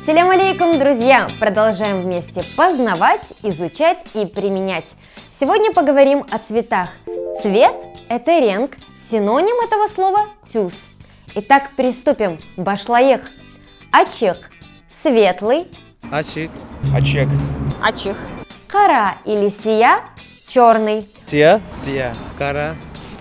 Ассаляму алейкум, друзья! Продолжаем вместе познавать, изучать и применять. Сегодня поговорим о цветах. Цвет – это ренг, синоним этого слова – тюз. Итак, приступим. Башлаех. Ачык – светлый. Açık. Açık. Açık. Кара или сия – черный. Siyah. Siyah. Kara.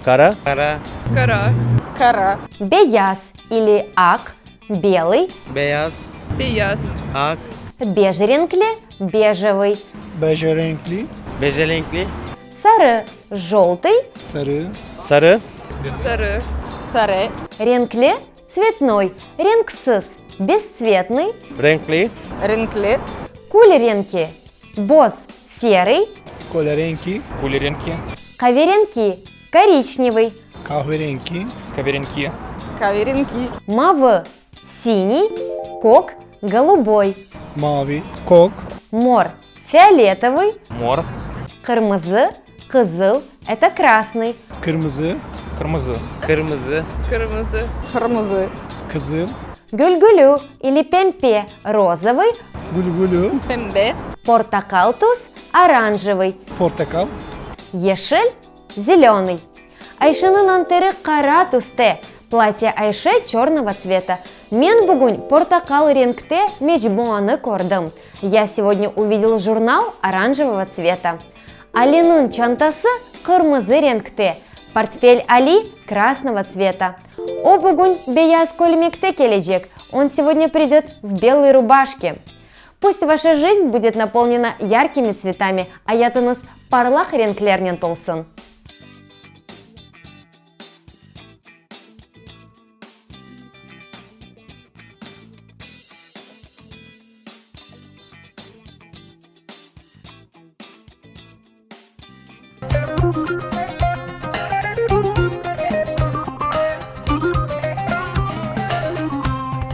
Kara. Kara. Kara. Kara. Беяз или ак – белый. Beyaz. Beyaz. Ak. Бежеренкли – бежевый. Beje renkli, Beje renkli. Сары – желтый. sarı, Sarı. Sarı. Sarı. Ренкли – цветной. Ренксыз – бесцветный. Renkli. Renkli. Кулеренки – боз – серый. kolerenki, Кулеренки, Каверенки – коричневый. kahverengi, каверенки, Kahverengi. Мавы – синий. Кок – голубой. mavi, kok, Мор – фиолетовый. мор, Кырмызы – кызыл – это красный. kırmızı, кырмызы, Kırmızı. Kırmızı. Kırmızı. kızıl, Гюльгулю или пемпе – розовый. gülgülü, Pembe. Портакалтус – оранжевый. portakal, Ешель – зеленый. Айшының антыры қара түсте. Платье Айше черного цвета. Мен бүгін портакал реңкте мечбуаны көрдім. Я сегодня увидел журнал оранжевого цвета. Алинын чантасы кырмызы реңкте. Портфель Али красного цвета. О бүгін беяз көлмекте кележек. Он сегодня придет в белой рубашке. Пусть ваша жизнь будет наполнена яркими цветами, аятыңыз парлах реңклернен толсын.